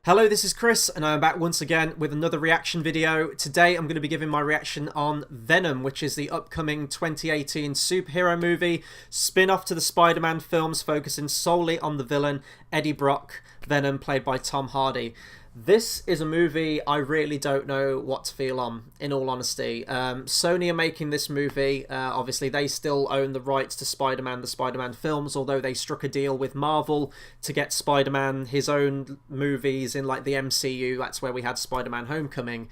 Hello, this is Chris, and I'm back once again with another reaction video. Today I'm going to be giving my reaction on Venom, which is the upcoming 2018 superhero movie, spin-off to the Spider-Man films, focusing solely on the villain, Eddie Brock, Venom, played by Tom Hardy. This is a movie I really don't know what to feel on, in all honesty. Sony are making this movie. Obviously, they still own the rights to Spider-Man, the Spider-Man films, although they struck a deal with Marvel to get Spider-Man his own movies in like the MCU. That's where we had Spider-Man Homecoming.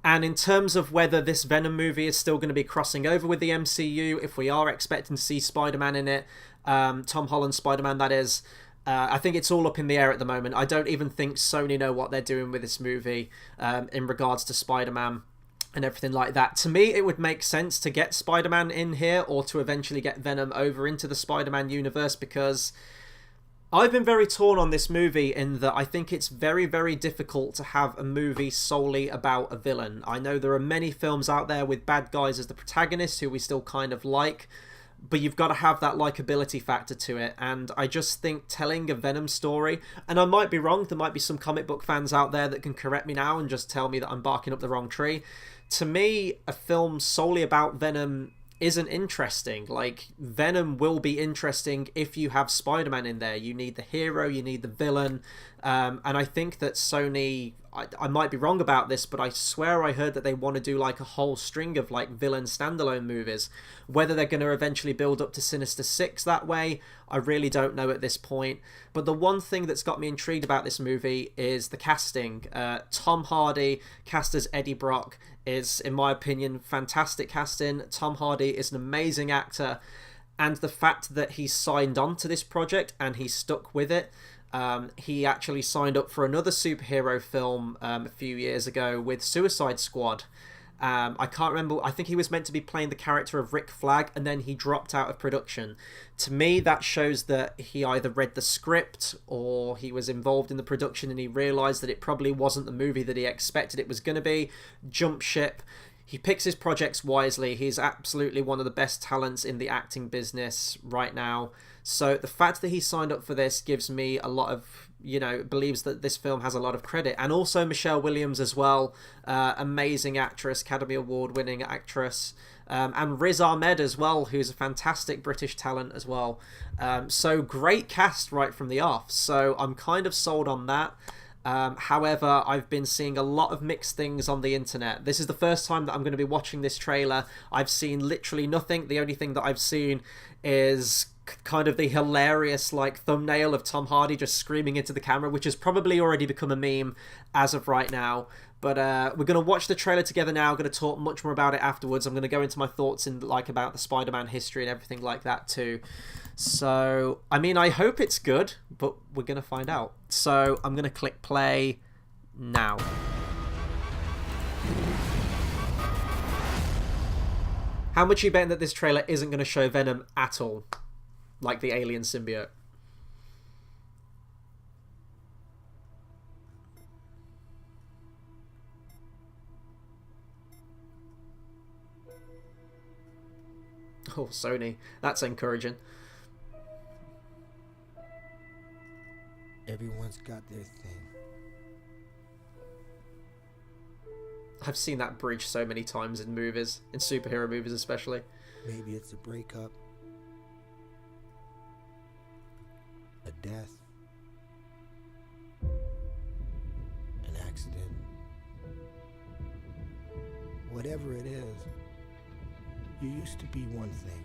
And in terms of whether this Venom movie is still going to be crossing over with the MCU, if we are expecting to see Spider-Man in it, Tom Holland's Spider-Man that is, I think it's all up in the air at the moment. I don't even think Sony know what they're doing with this movie in regards to Spider-Man and everything like that. To me, it would make sense to get Spider-Man in here or to eventually get Venom over into the Spider-Man universe, because I've been very torn on this movie in that I think it's very, very difficult to have a movie solely about a villain. I know there are many films out there with bad guys as the protagonists who we still kind of like, but you've got to have that likability factor to it. And I just think telling a Venom story, and I might be wrong, there might be some comic book fans out there that can correct me now and just tell me that I'm barking up the wrong tree. To me, a film solely about Venom isn't interesting. Like, Venom will be interesting if you have Spider-Man in there. You need the hero, you need the villain, and I think that Sony, I might be wrong about this, but I swear I heard that they want to do like a whole string of like villain standalone movies. Whether they're going to eventually build up to Sinister Six that way, I really don't know at this point. But the one thing that's got me intrigued about this movie is the casting. Tom Hardy cast as Eddie Brock is, in my opinion, fantastic casting. Tom Hardy is an amazing actor, and the fact that he signed on to this project and he stuck with it. He actually signed up for another superhero film a few years ago with Suicide Squad. I can't remember, I think he was meant to be playing the character of Rick Flag, and then he dropped out of production. To me, that shows that he either read the script or he was involved in the production and he realised that it probably wasn't the movie that he expected it was going to be. Jump ship. He picks his projects wisely. He's absolutely one of the best talents in the acting business right now. So the fact that he signed up for this gives me a lot of, believes that this film has a lot of credit. And also Michelle Williams as well. Amazing actress, Academy Award winning actress. And Riz Ahmed as well, who's a fantastic British talent as well. So great cast right from the off. So I'm kind of sold on that. However, I've been seeing a lot of mixed things on the internet. This is the first time that I'm going to be watching this trailer. I've seen literally nothing. The only thing that I've seen is kind of the hilarious like thumbnail of Tom Hardy just screaming into the camera, which has probably already become a meme as of right now. But we're going to watch the trailer together now. I'm going to talk much more about it afterwards. I'm going to go into my thoughts in like about the Spider-Man history and everything like that too. So, I mean, I hope it's good, but we're going to find out. So, I'm going to click play now. How much are you betting that this trailer isn't going to show Venom at all? Like the alien symbiote? Oh, Sony. That's encouraging. Everyone's got their thing. I've seen that bridge so many times in movies, in superhero movies especially. Maybe it's a breakup, a death, an accident. Whatever it is, you used to be one thing.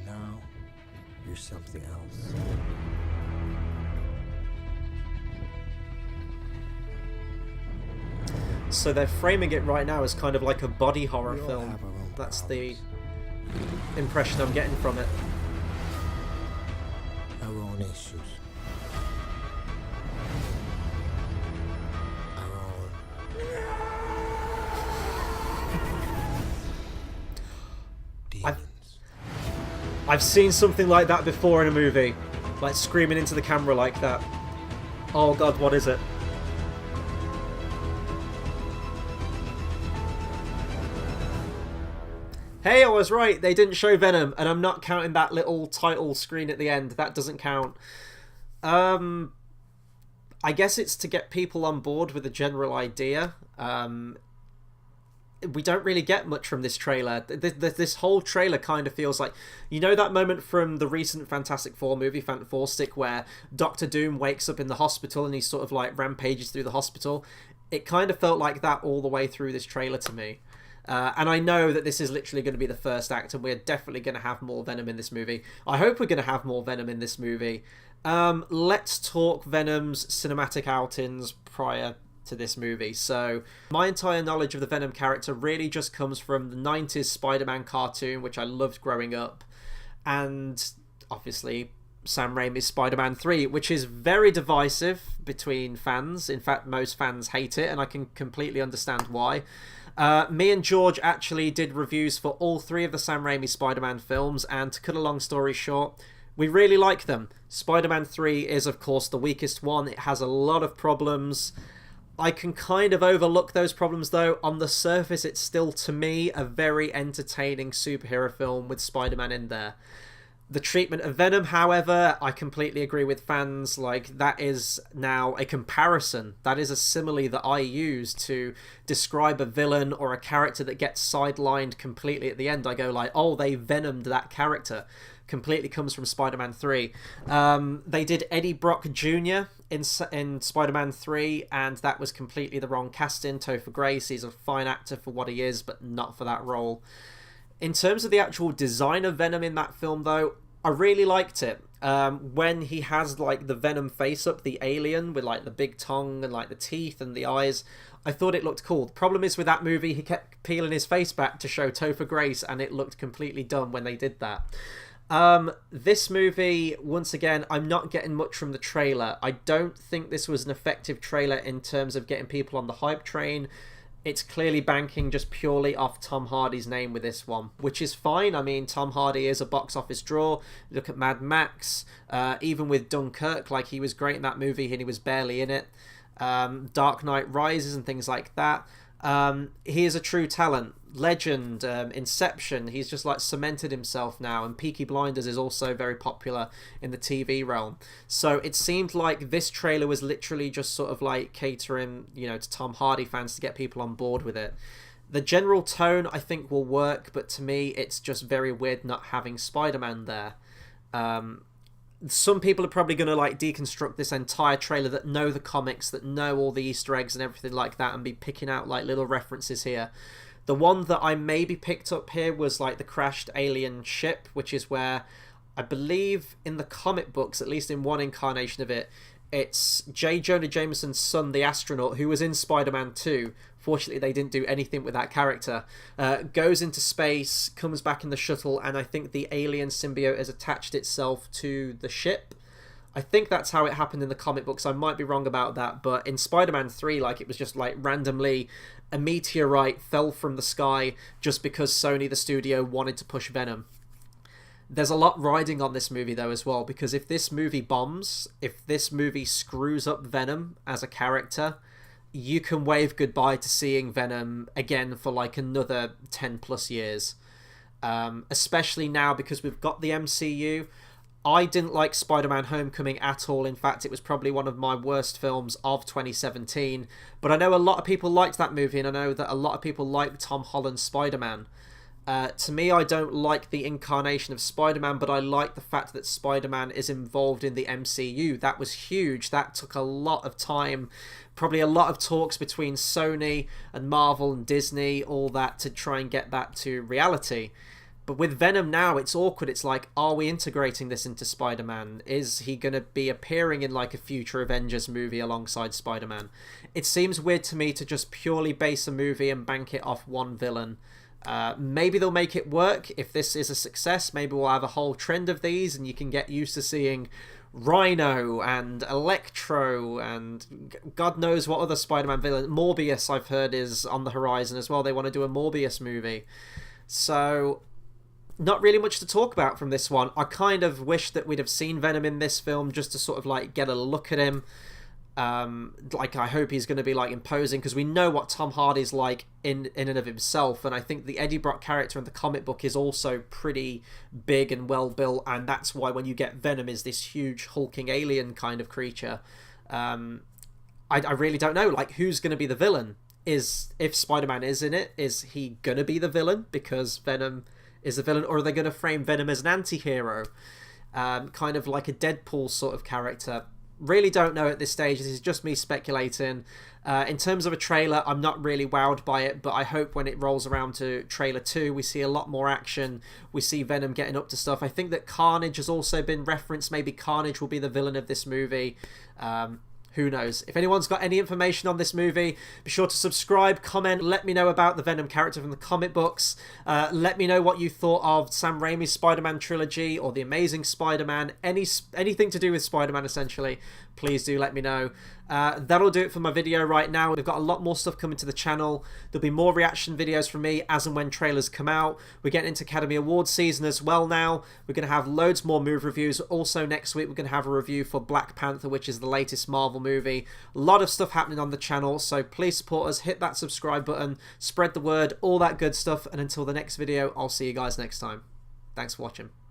Now, you're something else. So they're framing it right now as kind of like a body horror We all film. have our own That's problems. the impression I'm getting from it. Our own issues. Our own demons. I've seen something like that before in a movie. Like screaming into the camera like that. Oh god, what is it? Hey, I was right. They didn't show Venom, and I'm not counting that little title screen at the end. That doesn't count. I I guess it's to get people on board with the general idea. We don't really get much from this trailer. This whole trailer kind of feels like, you know, that moment from the recent Fantastic Four movie, Phantom Four Stick, where Doctor Doom wakes up in the hospital and he sort of like rampages through the hospital. It kind of felt like that all the way through this trailer to me. And I know that this is literally going to be the first act, and we're definitely going to have more Venom in this movie. I hope we're going to have more Venom in this movie. Let's talk Venom's cinematic outings prior to this movie. So my entire knowledge of the Venom character really just comes from the 90s Spider-Man cartoon, which I loved growing up, and obviously Sam Raimi's Spider-Man 3, which is very divisive between fans. In fact, most fans hate it, and I can completely understand why. Me and George actually did reviews for all 3 of the Sam Raimi Spider-Man films, and to cut a long story short, we really like them. Spider-Man 3 is, of course, the weakest one. It has a lot of problems. I can kind of overlook those problems, though. On the surface, it's still, to me, a very entertaining superhero film with Spider-Man in there. The treatment of Venom, however, I completely agree with fans. Like, that is now a comparison. That is a simile that I use to describe a villain or a character that gets sidelined completely at the end. I go like, oh, they Venomed that character. Completely comes from Spider-Man 3. They did Eddie Brock Jr. in Spider-Man 3, and that was completely the wrong casting. Topher Grace, he's a fine actor for what he is, but not for that role. In terms of the actual design of Venom in that film, though, I really liked it. When he has like the Venom face up, the alien with like the big tongue and like the teeth and the eyes, I thought it looked cool. The problem is with that movie, he kept peeling his face back to show Topher Grace, and it looked completely dumb when they did that. This movie, once again, I'm not getting much from the trailer. I don't think this was an effective trailer in terms of getting people on the hype train. It's clearly banking just purely off Tom Hardy's name with this one, which is fine. I mean, Tom Hardy is a box office draw. Look at Mad Max. Even with Dunkirk, like, he was great in that movie and he was barely in it. Dark Knight Rises and things like that. He is a true talent. Legend, Inception, he's just like cemented himself now, and Peaky Blinders is also very popular in the TV realm. So it seemed like this trailer was literally just sort of like catering, you know, to Tom Hardy fans to get people on board with it. The general tone I think will work, but to me it's just very weird not having Spider-Man there. Some people are probably going to like deconstruct this entire trailer that know the comics, that know all the Easter eggs and everything like that, and be picking out like little references here. The one that I maybe picked up here was like the crashed alien ship, which is where I believe in the comic books, at least in one incarnation of it, it's J. Jonah Jameson's son, the astronaut, who was in Spider-Man 2. Fortunately, they didn't do anything with that character. Goes into space, comes back in the shuttle, and I think the alien symbiote has attached itself to the ship. I think that's how it happened in the comic books. I might be wrong about that, but in Spider-Man 3, like, it was just like randomly a meteorite fell from the sky just because Sony, the studio, wanted to push Venom. There's a lot riding on this movie, though, as well, because if this movie bombs, if this movie screws up Venom as a character, you can wave goodbye to seeing Venom again for like another 10 plus years. Especially now because we've got the MCU. I didn't like Spider-Man Homecoming at all. In fact, it was probably one of my worst films of 2017. But I know a lot of people liked that movie, and I know that a lot of people like Tom Holland's Spider-Man. To me, I don't like the incarnation of Spider-Man, but I like the fact that Spider-Man is involved in the MCU. That was huge. That took a lot of time, probably a lot of talks between Sony and Marvel and Disney, all that, to try and get that to reality. But with Venom now, it's awkward. It's like, are we integrating this into Spider-Man? Is he going to be appearing in like a future Avengers movie alongside Spider-Man? It seems weird to me to just purely base a movie and bank it off one villain. Maybe they'll make it work. If this is a success, maybe we'll have a whole trend of these and you can get used to seeing Rhino and Electro and God knows what other Spider-Man villain. Morbius, I've heard, is on the horizon as well. They want to do a Morbius movie. So not really much to talk about from this one. I kind of wish that we'd have seen Venom in this film just to sort of like get a look at him. Like, I hope he's going to be like imposing, because we know what Tom Hardy's like in and of himself, and I think the Eddie Brock character in the comic book is also pretty big and well built, and that's why when you get Venom is this huge hulking alien kind of creature. I really don't know, like, who's going to be the villain. If Spider-Man is in it, is he going to be the villain because Venom is the villain, or are they going to frame Venom as an anti-hero? Kind of like a Deadpool sort of character. Really don't know at this stage. This is just me speculating. In terms of a trailer, I'm not really wowed by it, but I hope when it rolls around to trailer 2, we see a lot more action. We see Venom getting up to stuff. I think that Carnage has also been referenced. Maybe Carnage will be the villain of this movie. Who knows? If anyone's got any information on this movie, be sure to subscribe, comment, let me know about the Venom character from the comic books. Let me know what you thought of Sam Raimi's Spider-Man trilogy or The Amazing Spider-Man. Anything to do with Spider-Man, essentially. Please do let me know. That'll do it for my video right now. We've got a lot more stuff coming to the channel. There'll be more reaction videos from me as and when trailers come out. We're getting into Academy Awards season as well now. We're going to have loads more movie reviews. Also next week we're going to have a review for Black Panther, which is the latest Marvel movie. A lot of stuff happening on the channel, so please support us. Hit that subscribe button, spread the word, all that good stuff. And until the next video, I'll see you guys next time. Thanks for watching.